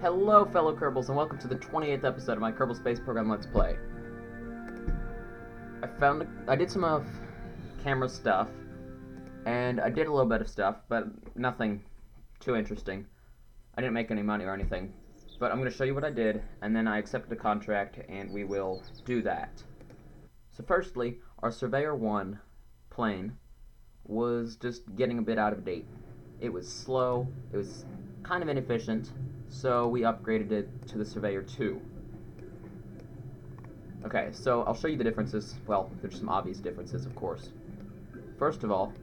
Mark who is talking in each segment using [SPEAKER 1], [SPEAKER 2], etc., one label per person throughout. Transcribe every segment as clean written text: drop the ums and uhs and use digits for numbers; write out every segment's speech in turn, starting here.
[SPEAKER 1] Hello, fellow Kerbals, and welcome to the 28th episode of my Kerbal Space Program Let's Play. I did some camera stuff, and I did a little bit of stuff, but nothing too interesting. I didn't make any money or anything, but I'm going to show you what I did, and then I accepted a contract, and we will do that. So firstly, our Surveyor 1 plane was just getting a bit out of date. It was slow, it was kind of inefficient, so we upgraded it to the Surveyor 2. Okay, so I'll show you the differences. Well, there's some obvious differences, of course. First of all,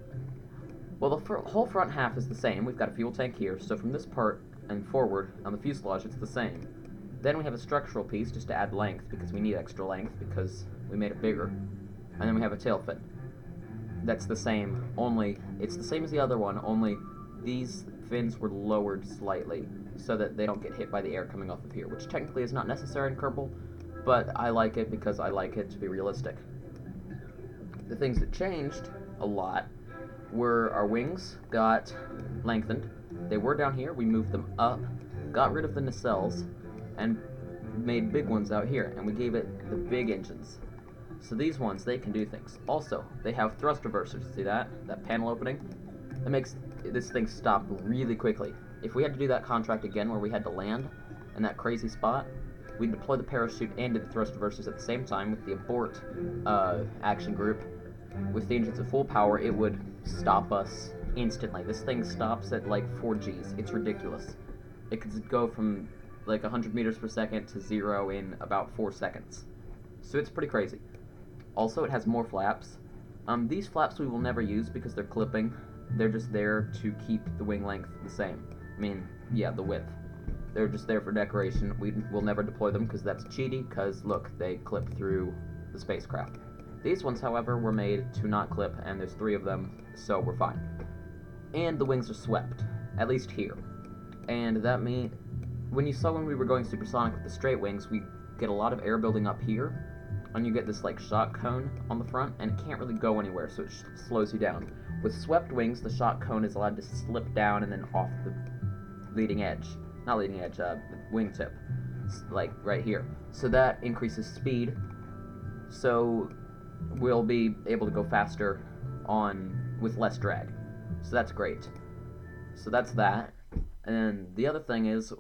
[SPEAKER 1] well, the whole front half is the same. We've got a fuel tank here, so from this part and forward on the fuselage, it's the same. Then we have a structural piece just to add length, because we need extra length, because we made it bigger. And then we have a tail fin. That's the same, only it's the same as the other one, only these fins were lowered slightly so that they don't get hit by the air coming off of here, which technically is not necessary in Kerbal, but I like it because I like it to be realistic. The things that changed a lot were our wings got lengthened. They were down here, we moved them up, got rid of the nacelles, and made big ones out here, and we gave it the big engines. So these ones, they can do things. Also, they have thrust reversers. See that? That panel opening? That makes this thing stop really quickly. If we had to do that contract again where we had to land in that crazy spot, we'd deploy the parachute and do the thrust reversers at the same time with the abort action group. With the engines at full power, it would stop us instantly. This thing stops at like 4 Gs. It's ridiculous. It could go from like 100 meters per second to 0 in about 4 seconds. So it's pretty crazy. Also, it has more flaps. These flaps we will never use because they're clipping. They're just there to keep the wing length the same. I mean, yeah, the width. They're just there for decoration. We'll never deploy them because that's cheaty, because look, they clip through the spacecraft. These ones, however, were made to not clip, and there's 3 of them, so we're fine. And the wings are swept, at least here. And that means, when we were going supersonic with the straight wings, we get a lot of air building up here, and you get this like shock cone on the front, and it can't really go anywhere, so it slows you down. With swept wings, the shock cone is allowed to slip down and then off the leading edge. Not leading edge, wingtip. Like right here. So that increases speed, so we'll be able to go faster with less drag. So that's great. So that's that. And then the other thing is,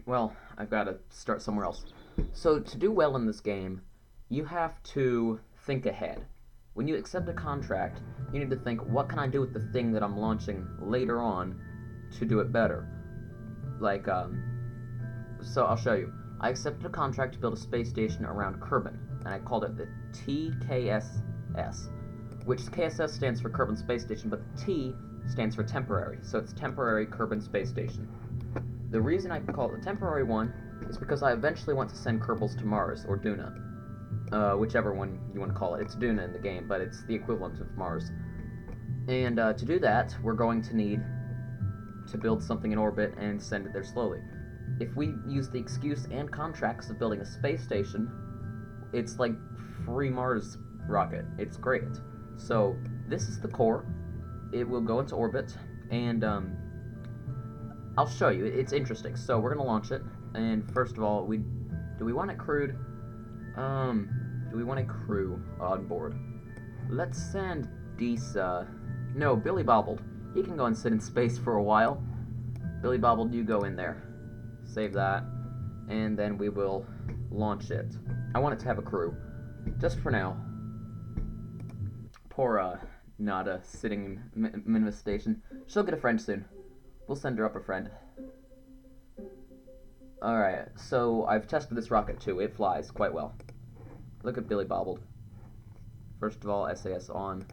[SPEAKER 1] well, I've got to start somewhere else. So to do well in this game, you have to think ahead. When you accept a contract, you need to think, what can I do with the thing that I'm launching later on to do it better? Like, so I'll show you. I accepted a contract to build a space station around Kerbal, and I called it the TKSS, which KSS stands for Kerbal Space Station, but the T stands for temporary, so it's Temporary Kerbal Space Station. The reason I call it the temporary one is because I eventually want to send Kerbals to Mars, or Duna. Whichever one you want to call it. It's Duna in the game, but it's the equivalent of Mars. And to do that, we're going to need to build something in orbit and send it there slowly. If we use the excuse and contracts of building a space station, it's like free Mars rocket. It's great. So this is the core. It will go into orbit, and I'll show you. It's interesting. So we're gonna launch it, and first of all, do we want it crewed? Do we want a crew on board? Let's send Disa. No, Billy Bobbled. He can go and sit in space for a while. Billy Bobbled, you go in there. Save that. And then we will launch it. I want it to have a crew. Just for now. Poor, Nada, sitting in Minmus Station. She'll get a friend soon. We'll send her up a friend. Alright, so I've tested this rocket too. It flies quite well. Look at Billy Bobbled. First of all, SAS on.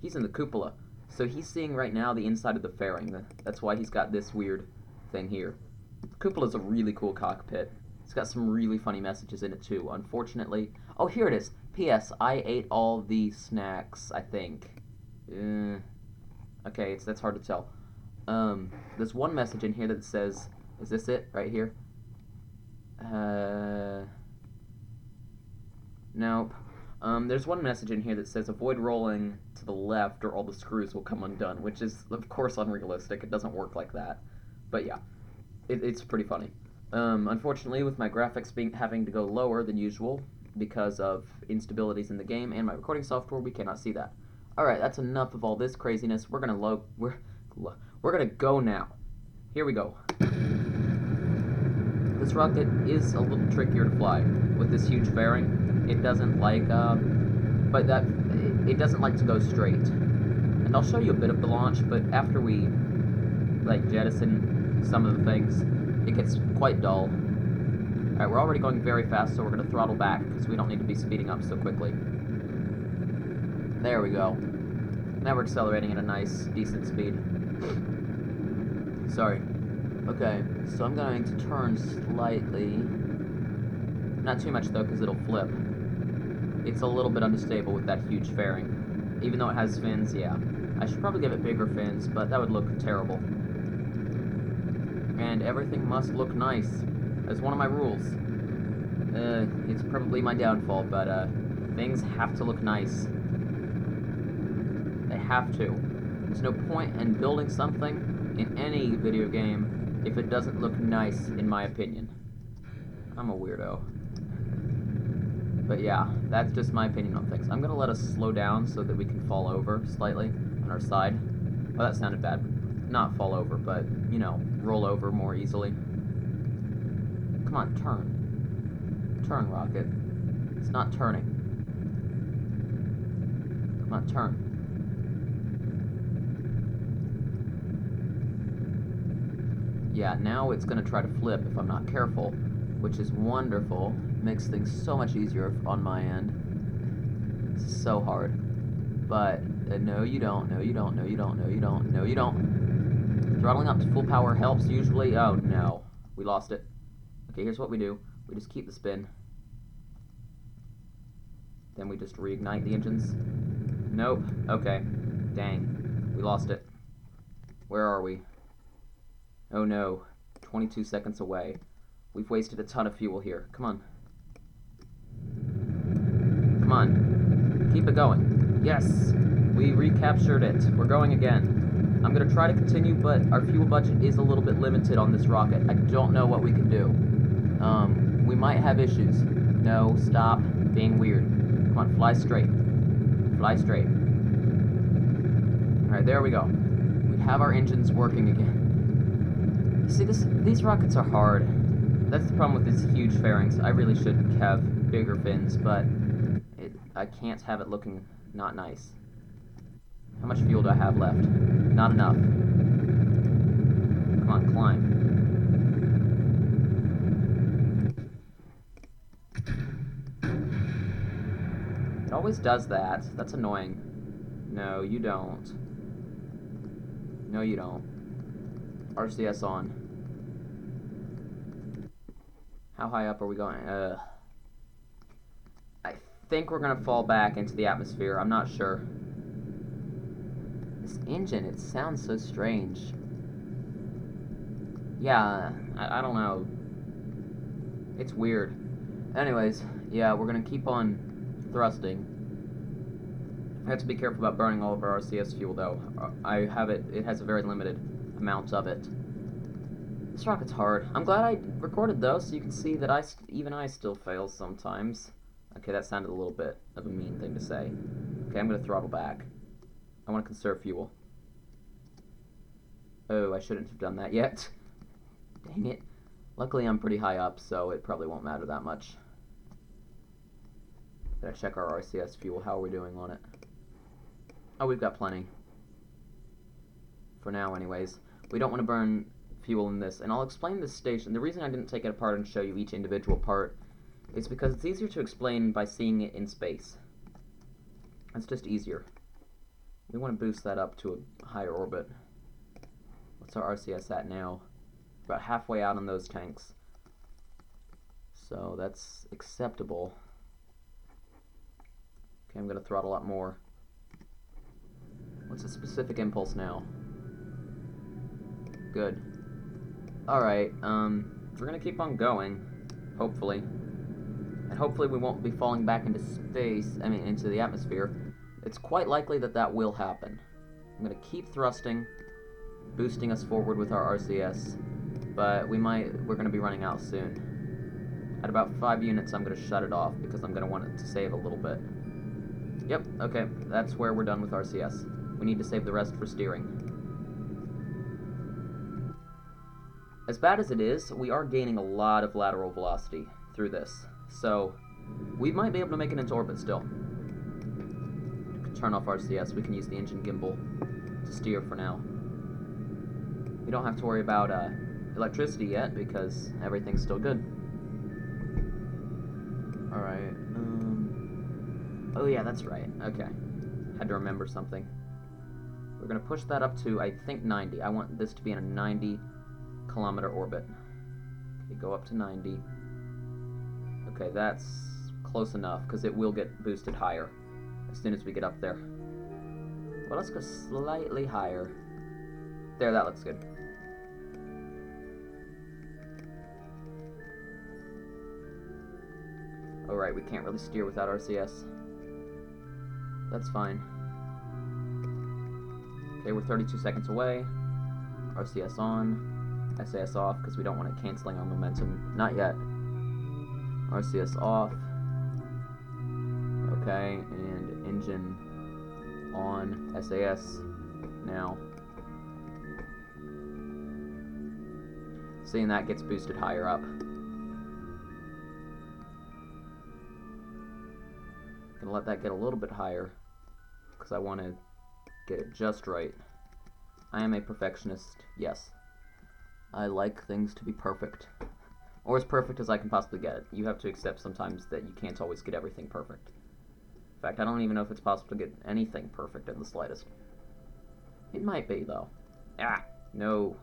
[SPEAKER 1] He's in the cupola, so he's seeing right now the inside of the fairing. That's why he's got this weird thing here. The cupola's a really cool cockpit. It's got some really funny messages in it too. Unfortunately, oh, here it is. P.S. I ate all the snacks, I think. Okay, that's hard to tell. There's one message in here that says, is this it right here? Nope. There's one message in here that says avoid rolling to the left or all the screws will come undone, which is, of course, unrealistic. It doesn't work like that. But yeah. It's pretty funny. Unfortunately, with my graphics having to go lower than usual because of instabilities in the game and my recording software, we cannot see that. All right, that's enough of all this craziness. We're gonna go now. Here we go. This rocket is a little trickier to fly with this huge fairing. It doesn't like, it doesn't like to go straight. And I'll show you a bit of the launch, but after we like jettison some of the things, it gets quite dull. Alright, we're already going very fast, so we're going to throttle back, because we don't need to be speeding up so quickly. There we go. Now we're accelerating at a nice, decent speed. Sorry. Okay, so I'm going to turn slightly. Not too much, though, because it'll flip. It's a little bit unstable with that huge fairing. Even though it has fins, yeah. I should probably give it bigger fins, but that would look terrible. And everything must look nice. That's one of my rules. It's probably my downfall, but things have to look nice. They have to. There's no point in building something in any video game if it doesn't look nice, in my opinion. I'm a weirdo. But yeah, that's just my opinion on things. I'm gonna let us slow down so that we can fall over slightly on our side. Well, that sounded bad. Not fall over, but, you know, roll over more easily. Come on, turn. Turn, rocket. It's not turning. Come on, turn. Yeah, now it's gonna try to flip if I'm not careful, which is wonderful. Makes things so much easier on my end. This is so hard. But, no you don't, no you don't, no you don't, no you don't, no you don't. Throttling up to full power helps usually. Oh no, we lost it. Okay, here's what we do. We just keep the spin. Then we just reignite the engines. Nope. Okay. Dang. We lost it. Where are we? Oh no. 22 seconds away. We've wasted a ton of fuel here. Come on. Come on. Keep it going. Yes! We recaptured it. We're going again. I'm going to try to continue, but our fuel budget is a little bit limited on this rocket. I don't know what we can do. We might have issues. No, stop being weird. Come on, fly straight. Fly straight. Alright, there we go. We have our engines working again. See, these rockets are hard. That's the problem with these huge fairings. I really should have bigger fins, but I can't have it looking not nice. How much fuel do I have left? Not enough. Come on, climb. It always does that. That's annoying. No, you don't. No, you don't. RCS on. How high up are we going? I think we're gonna fall back into the atmosphere. I'm not sure. This engine, it sounds so strange. Yeah, I don't know. It's weird. Anyways, yeah, we're gonna keep on thrusting. I have to be careful about burning all of our RCS fuel, though. It has a very limited amount of it. This rocket's hard. I'm glad I recorded, though, so you can see that even I still fail sometimes. Okay, that sounded a little bit of a mean thing to say. Okay, I'm gonna throttle back. I want to conserve fuel. Oh, I shouldn't have done that yet. Dang it. Luckily, I'm pretty high up, so it probably won't matter that much. Did I check our RCS fuel? How are we doing on it? Oh, we've got plenty. For now, anyways. We don't want to burn fuel in this, and I'll explain this station. The reason I didn't take it apart and show you each individual part is because it's easier to explain by seeing it in space. It's just easier. We want to boost that up to a higher orbit. What's our RCS at now? About halfway out on those tanks. So that's acceptable. Okay, I'm going to throttle up more. What's a specific impulse now? Good. Alright, we're going to keep on going, hopefully. And hopefully we won't be falling back into space, into the atmosphere. It's quite likely that that will happen. I'm going to keep thrusting, boosting us forward with our RCS. but we're gonna be running out soon. At about 5 units, I'm gonna shut it off because I'm gonna want it to save a little bit. Yep, okay, that's where we're done with RCS. We need to save the rest for steering. As bad as it is, we are gaining a lot of lateral velocity through this, so we might be able to make it into orbit still. Turn off RCS, we can use the engine gimbal to steer for now. We don't have to worry about electricity yet because everything's still good. Alright, oh yeah, that's right, okay. Had to remember something. We're gonna push that up to, I think, 90. I want this to be in a 90-kilometer orbit. Okay, go up to 90. Okay, that's close enough, because it will get boosted higher as soon as we get up there. Well, let's go slightly higher. There, that looks good. Alright, we can't really steer without RCS. That's fine. Okay, we're 32 seconds away. RCS on. SAS off, because we don't want it canceling our momentum. Not yet. RCS off. Okay, and engine on. SAS now. Seeing that gets boosted higher up. Gonna let that get a little bit higher because I want to get it just right. I am a perfectionist, yes. I like things to be perfect. Or as perfect as I can possibly get it. You have to accept sometimes that you can't always get everything perfect. In fact, I don't even know if it's possible to get anything perfect in the slightest. It might be, though. Ah, no.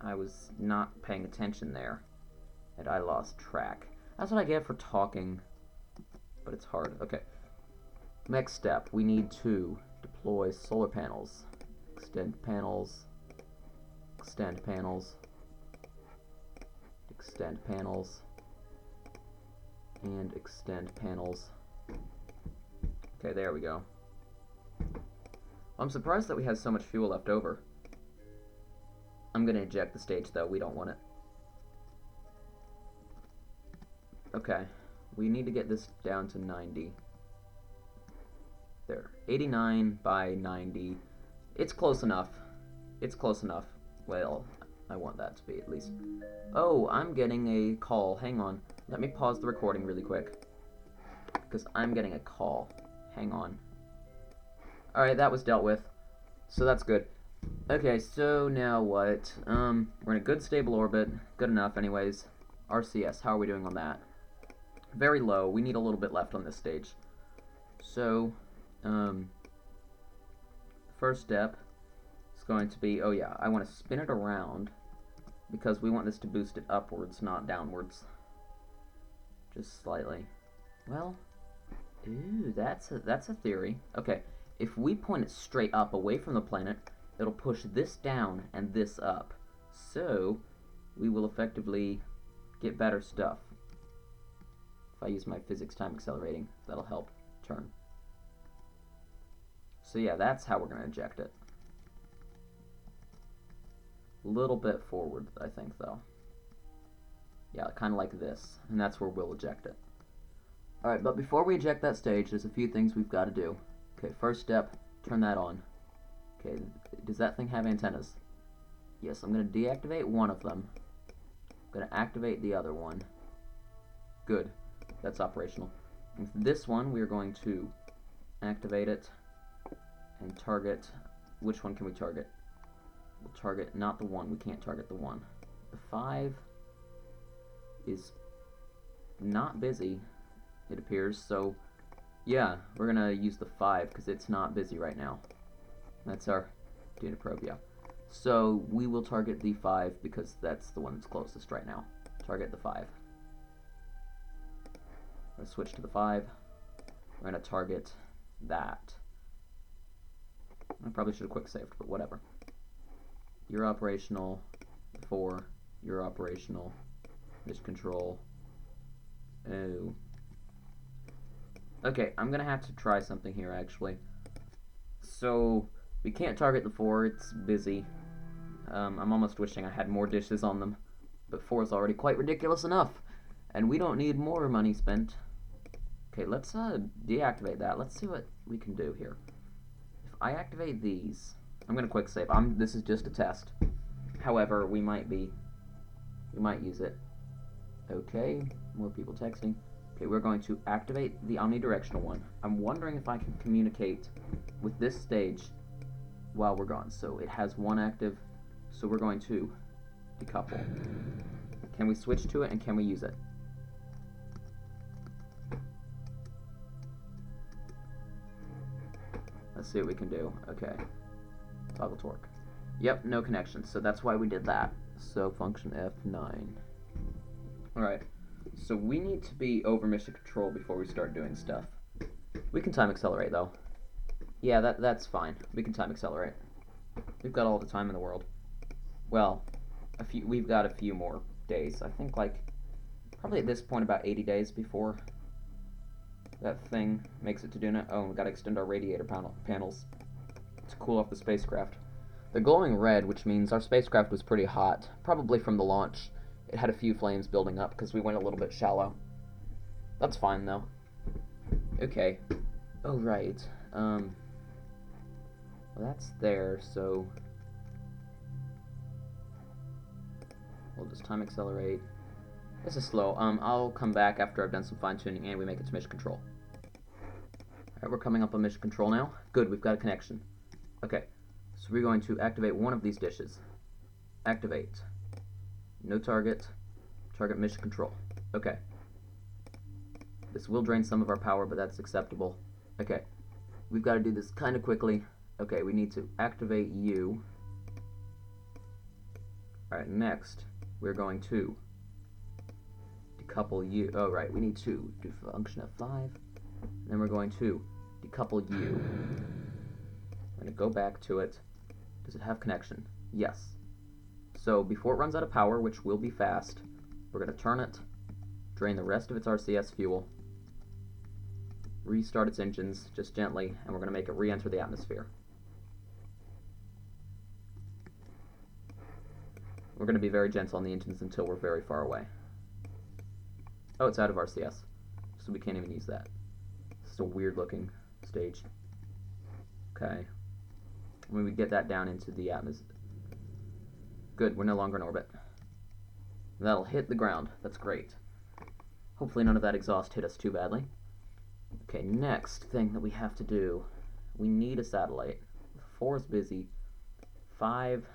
[SPEAKER 1] I was not paying attention there. And I lost track. That's what I get for talking. But it's hard. Okay. Next step, we need to deploy solar panels. Extend panels. Extend panels. Extend panels. And extend panels. Okay, there we go. I'm surprised that we have so much fuel left over. I'm gonna eject the stage though, we don't want it. Okay, we need to get this down to 90. There, 89 by 90. It's close enough. It's close enough. Well, I want that to be at least. Oh, I'm getting a call. Hang on. Let me pause the recording really quick. Because I'm getting a call. Hang on. Alright, that was dealt with. So that's good. Okay, so now what? We're in a good stable orbit. Good enough anyways. RCS, how are we doing on that? Very low. We need a little bit left on this stage. So, first step is going to be, oh yeah, I want to spin it around because we want this to boost it upwards, not downwards. Just slightly. Well, ooh, that's a theory. Okay, if we point it straight up away from the planet, it'll push this down and this up. So, we will effectively get better stuff. If I use my physics time accelerating, that'll help turn. So yeah, that's how we're going to eject it. A little bit forward, I think, though. Yeah, kind of like this, and that's where we'll eject it. Alright, but before we eject that stage, there's a few things we've got to do. Okay, first step, turn that on. Okay, does that thing have antennas? Yes, I'm going to deactivate one of them. I'm going to activate the other one. Good, that's operational. With this one, we're going to activate it and target. Which one can we target? We'll target not the one. We can't target the one. The 5 is not busy, it appears. So, yeah, we're gonna use the 5 because it's not busy right now. That's our data probe, yeah. So we will target the 5 because that's the one that's closest right now. Target the 5. Let's switch to the 5. We're gonna target that. I probably should have quick saved, but whatever. You're operational. 4. You're operational. Mission control. Oh. Okay, I'm gonna have to try something here actually. So we can't target the 4, it's busy. I'm almost wishing I had more dishes on them, but 4 is already quite ridiculous enough, and we don't need more money spent. Okay, let's deactivate that. Let's see what we can do here. If I activate these, I'm gonna quick save. This is just a test. However, we might use it. Okay, more people texting. Okay, we're going to activate the omnidirectional one. I'm wondering if I can communicate with this stage while we're gone. So it has one active, so we're going to decouple. Can we switch to it and can we use it? Let's see what we can do. Okay. Toggle torque. Yep, no connection. So that's why we did that. So function F9. Alright. So we need to be over mission control before we start doing stuff. We can time accelerate though. Yeah, that's fine. We can time accelerate. We've got all the time in the world. Well, we've got a few more days. I think like probably at this point about 80 days before that thing makes it to Duna. Oh, and we gotta extend our radiator panels to cool off the spacecraft. They're glowing red, which means our spacecraft was pretty hot, probably from the launch. It had a few flames building up because we went a little bit shallow. That's fine though. Okay. Oh right. Well, that's there, so we'll just time accelerate. This is slow. I'll come back after I've done some fine-tuning and we make it to mission control. Alright, we're coming up on mission control now. Good, we've got a connection. Okay, so we're going to activate one of these dishes. Activate. No target. Target mission control. Okay. This will drain some of our power, but that's acceptable. Okay, we've got to do this kind of quickly. Okay, we need to activate you. Alright, next, we're going to decouple you. Oh, right, we need to do function F5. Then we're going to decouple you. We're going to go back to it. Does it have connection? Yes. So before it runs out of power, which will be fast, we're going to turn it, drain the rest of its RCS fuel, restart its engines just gently, and we're going to make it re-enter the atmosphere. We're going to be very gentle on the engines until we're very far away. Oh, it's out of RCS, so we can't even use that. This is a weird looking stage. Okay. When we get that down into the atmosphere. Good, we're no longer in orbit. That'll hit the ground. That's great. Hopefully none of that exhaust hit us too badly. Okay, next thing that we have to do. We need a satellite. 4 is busy. 5...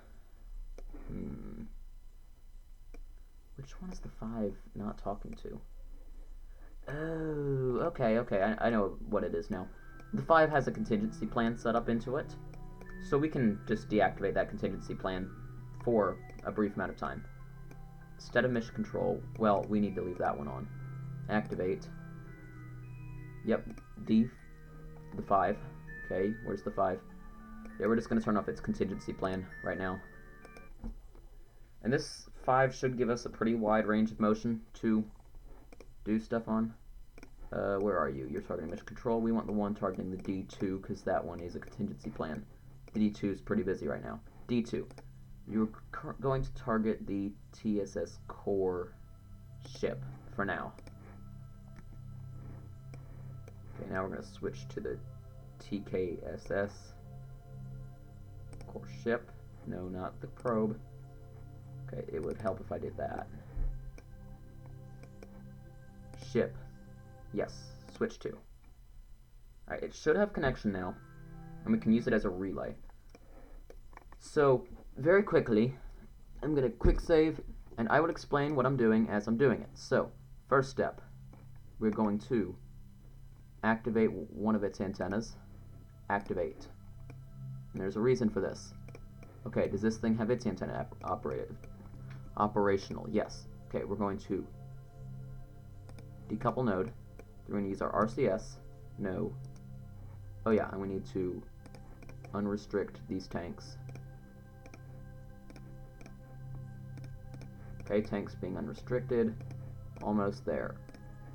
[SPEAKER 1] Which one is the 5 not talking to? Oh, okay, I know what it is now. The 5 has a contingency plan set up into it, so we can just deactivate that contingency plan for a brief amount of time. Instead of mission control, well, we need to leave that one on. Activate. Yep, the 5. Okay, where's the 5? Yeah, we're just going to turn off its contingency plan right now. And this 5 should give us a pretty wide range of motion to do stuff on. Where are you? You're targeting mission control. We want the one targeting the D2 because that one is a contingency plan. The D2 is pretty busy right now. D2. You're going to target the TSS core ship for now. Okay, now we're going to switch to the TKSS core ship. No, not the probe. Okay, it would help if I did that. Ship. Yes, switch to. Alright, it should have connection now, and we can use it as a relay. So, very quickly, I'm going to quick save, and I will explain what I'm doing as I'm doing it. So, first step, we're going to activate one of its antennas. Activate. And there's a reason for this. Okay, does this thing have its antenna operational? Yes. Okay, we're going to decouple node. We're going to use our RCS. No. Oh yeah, and we need to unrestrict these tanks. Okay, tanks being unrestricted. Almost there.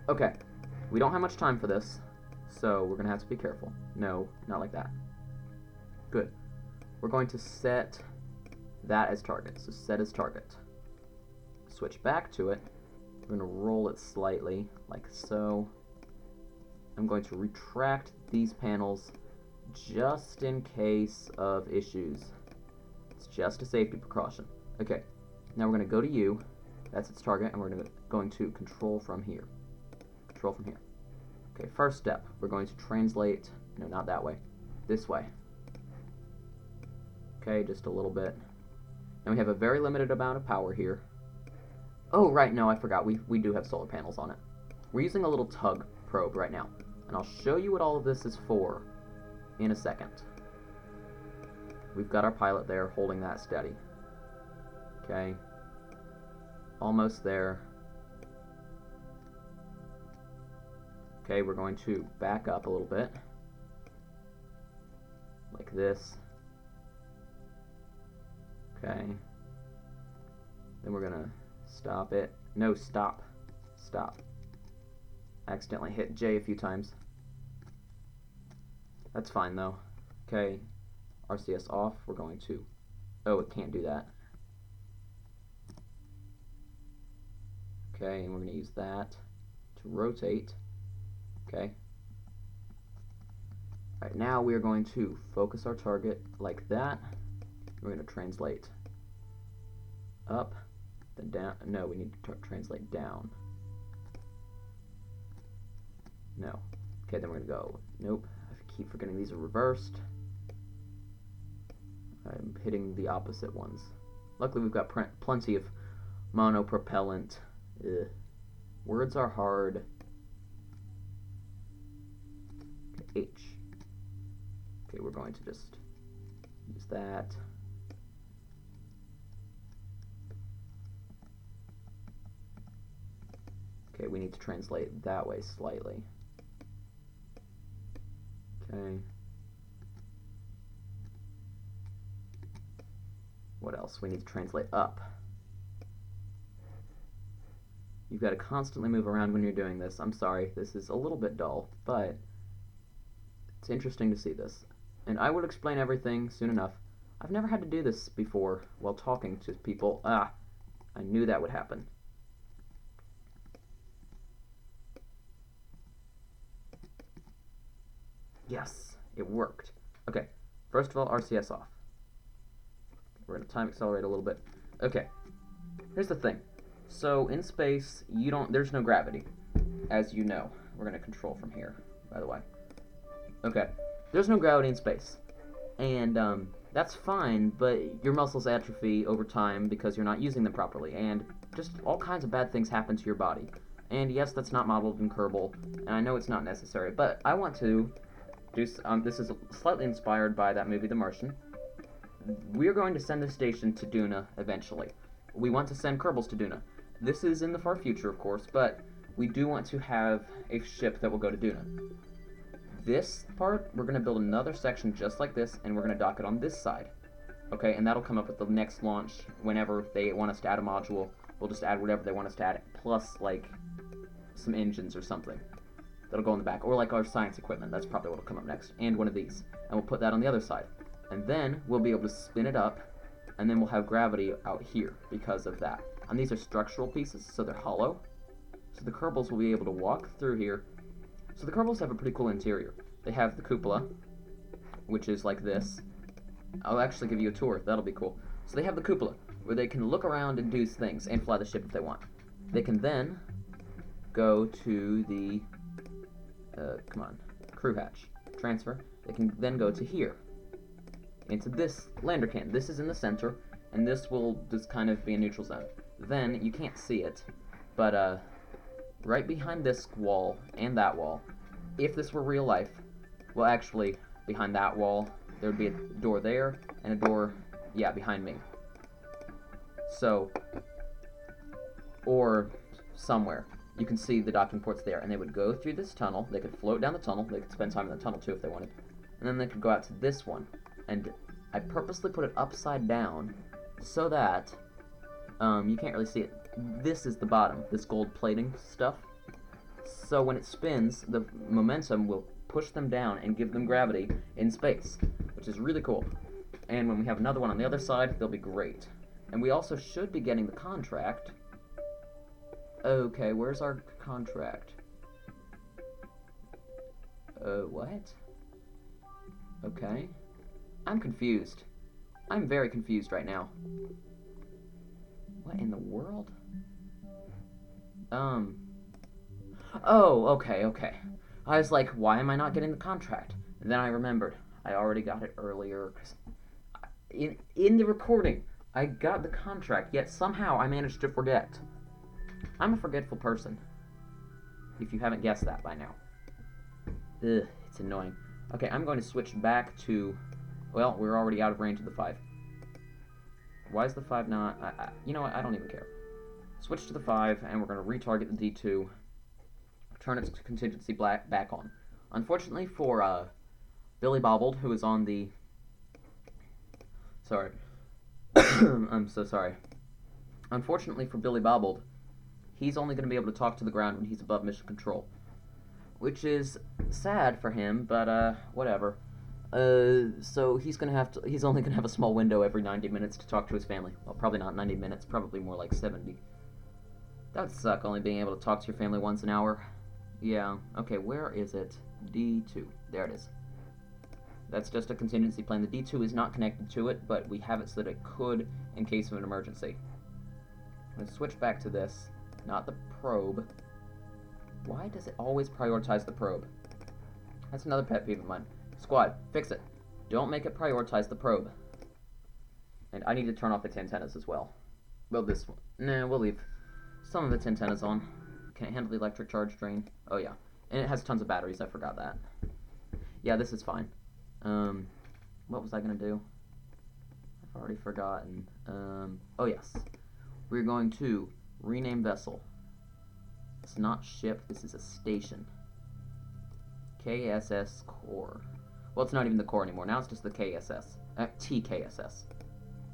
[SPEAKER 1] Okay, we don't have much time for this, so we're going to have to be careful. No, not like that. Good. We're going to set that as target. So set as target. Switch back to it. We're going to roll it slightly, like so. I'm going to retract these panels just in case of issues. It's just a safety precaution. Okay, now we're going to go to U. That's its target, and we're going to control from here. Control from here. Okay, first step, we're going to translate, no, not that way, this way. Okay, just a little bit. And we have a very limited amount of power here. Oh, right, no, I forgot, we do have solar panels on it. We're using a little tug probe right now, and I'll show you what all of this is for in a second. We've got our pilot there holding that steady. Okay, almost there. Okay, we're going to back up a little bit, like this. Okay, then we're gonna stop it. No, stop. Stop. I accidentally hit J a few times. That's fine though. Okay, RCS off. We're going to... Oh, it can't do that. Okay, and we're going to use that to rotate. Okay. Alright, now we are going to focus our target like that. We're going to translate up, then down. No, we need to translate down. No. Okay, then we're going to go. Nope. I keep forgetting these are reversed. I'm hitting the opposite ones. Luckily, we've got plenty of monopropellant. Ugh. Words are hard. H. Okay, we're going to just use that. Okay, we need to translate that way slightly. Okay. What else? We need to translate up. You've got to constantly move around when you're doing this. I'm sorry, this is a little bit dull, but it's interesting to see this. And I will explain everything soon enough. I've never had to do this before while talking to people. I knew that would happen. Yes, it worked. Okay, first of all, RCS off. We're going to time accelerate a little bit. Okay, here's the thing. So in space, there's no gravity, as you know. We're going to control from here, by the way. Okay, there's no gravity in space, and that's fine, but your muscles atrophy over time because you're not using them properly, and just all kinds of bad things happen to your body. And yes, that's not modeled in Kerbal, and I know it's not necessary, but I want to do, this is slightly inspired by that movie, The Martian. We're going to send this station to Duna eventually. We want to send Kerbals to Duna. This is in the far future, of course, but we do want to have a ship that will go to Duna. This part, we're going to build another section just like this, and we're going to dock it on this side. Okay, and that'll come up with the next launch whenever they want us to add a module. We'll just add whatever they want us to add, plus, like, some engines or something. That'll go in the back, or like our science equipment. That's probably what'll come up next, and one of these. And we'll put that on the other side. And then we'll be able to spin it up, and then we'll have gravity out here because of that. And these are structural pieces, so they're hollow. So the Kerbals will be able to walk through here. So the Kerbals have a pretty cool interior. They have the cupola, which is like this. I'll actually give you a tour. That'll be cool. So they have the cupola, where they can look around and do things, and fly the ship if they want. They can then go to the, crew hatch. Transfer. They can then go to here, into this lander can. This is in the center, and this will just kind of be a neutral zone. Then, you can't see it, but right behind this wall and that wall, if this were real life, well, actually, behind that wall, there would be a door there, and a door, yeah, behind me. So, or somewhere. You can see the docking ports there, and they would go through this tunnel. They could float down the tunnel. They could spend time in the tunnel, too, if they wanted. And then they could go out to this one. And I purposely put it upside down so that you can't really see it. This is the bottom, this gold plating stuff. So when it spins, the momentum will push them down and give them gravity in space, which is really cool. And when we have another one on the other side, they'll be great. And we also should be getting the contract. Okay, where's our contract? What? Okay. I'm confused. I'm very confused right now. What in the world? Oh, okay. I was like, why am I not getting the contract? And then I remembered. I already got it earlier. In the recording, I got the contract, yet somehow I managed to forget. I'm a forgetful person. If you haven't guessed that by now. Ugh, it's annoying. Okay, I'm going to switch back to... Well, we're already out of range of the 5. Why is the 5 not... you know what? I don't even care. Switch to the 5, and we're going to retarget the D2. Turn its contingency back on. Unfortunately for Billy Bobbled, who is on the... Sorry. I'm so sorry. Unfortunately for Billy Bobbled, he's only going to be able to talk to the ground when he's above mission control. Which is sad for him, but whatever. So he's only gonna have a small window every 90 minutes to talk to his family. Well, probably not 90 minutes, probably more like 70. That would suck, only being able to talk to your family once an hour. Yeah, okay, where is it? D2. There it is. That's just a contingency plan. The D2 is not connected to it, but we have it so that it could in case of an emergency. I'm gonna switch back to this, not the probe. Why does it always prioritize the probe? That's another pet peeve of mine. Squad, fix it. Don't make it prioritize the probe. And I need to turn off its antennas as well. Well, this one. Nah, we'll leave some of its antennas on. Can it handle the electric charge drain? Oh, yeah. And it has tons of batteries. I forgot that. Yeah, this is fine. What was I going to do? I've already forgotten. Oh, yes. We're going to rename vessel. It's not ship, this is a station. KSS core. Well, it's not even the core anymore. Now it's just the KSS. TKSS.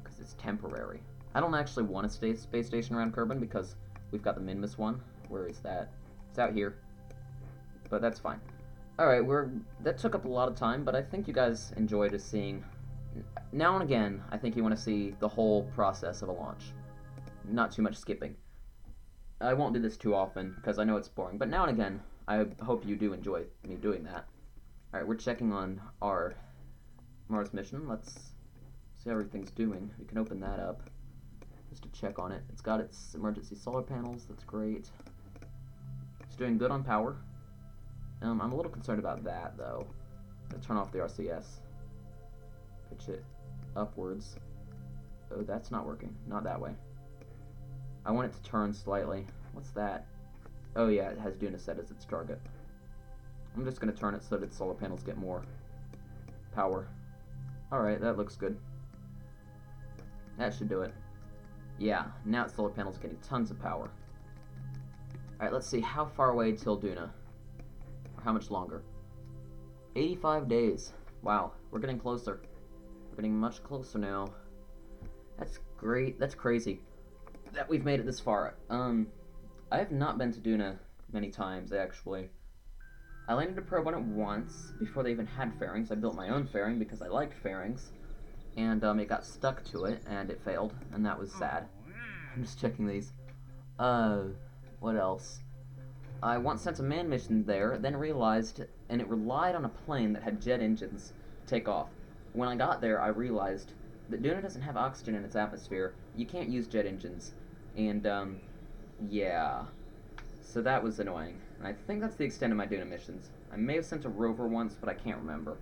[SPEAKER 1] Because it's temporary. I don't actually want a space station around Kerbal because we've got the Minmus one. Where is that? It's out here. But that's fine. Alright, that took up a lot of time, but I think you guys enjoyed seeing... Now and again, I think you want to see the whole process of a launch. Not too much skipping. I won't do this too often, because I know it's boring, but now and again, I hope you do enjoy me doing that. Alright, we're checking on our Mars mission. Let's see how everything's doing. We can open that up, just to check on it. It's got its emergency solar panels, that's great. It's doing good on power. I'm a little concerned about that, though. I'm going to turn off the RCS. Pitch it upwards. Oh, that's not working. Not that way. I want it to turn slightly. What's that? Oh yeah, it has Duna set as its target. I'm just going to turn it so that solar panels get more power. Alright, that looks good. That should do it. Yeah, now its solar panels are getting tons of power. Alright, let's see how far away till Duna. Or how much longer. 85 days. Wow, we're getting closer. We're getting much closer now. That's great. That's crazy that we've made it this far. I have not been to Duna many times, actually. I landed a probe on it once, before they even had fairings. I built my own fairing because I liked fairings. And it got stuck to it, and it failed, and that was sad. I'm just checking these. What else? I once sent a manned mission there, then realized, and it relied on a plane that had jet engines to take off. When I got there, I realized that Duna doesn't have oxygen in its atmosphere. You can't use jet engines. And, yeah. So that was annoying. And I think that's the extent of my Duna missions. I may have sent a rover once, but I can't remember.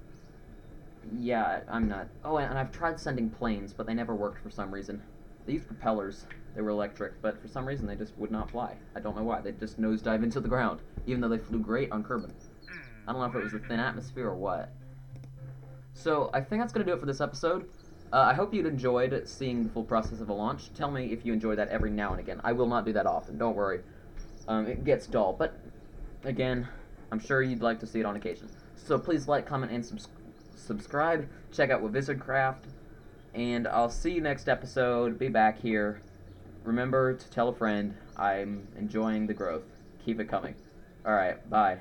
[SPEAKER 1] Yeah, I'm not... Oh, and I've tried sending planes, but they never worked for some reason. They used propellers. They were electric, but for some reason they just would not fly. I don't know why. They just nosedive into the ground, even though they flew great on Kerbal. I don't know if it was the thin atmosphere or what. So, I think that's going to do it for this episode. I hope you'd enjoyed seeing the full process of a launch. Tell me if you enjoy that every now and again. I will not do that often, don't worry. It gets dull, but again, I'm sure you'd like to see it on occasion. So please like, comment, and subscribe. Check out Wizardcraft, and I'll see you next episode. Be back here. Remember to tell a friend. I'm enjoying the growth. Keep it coming. Alright, bye.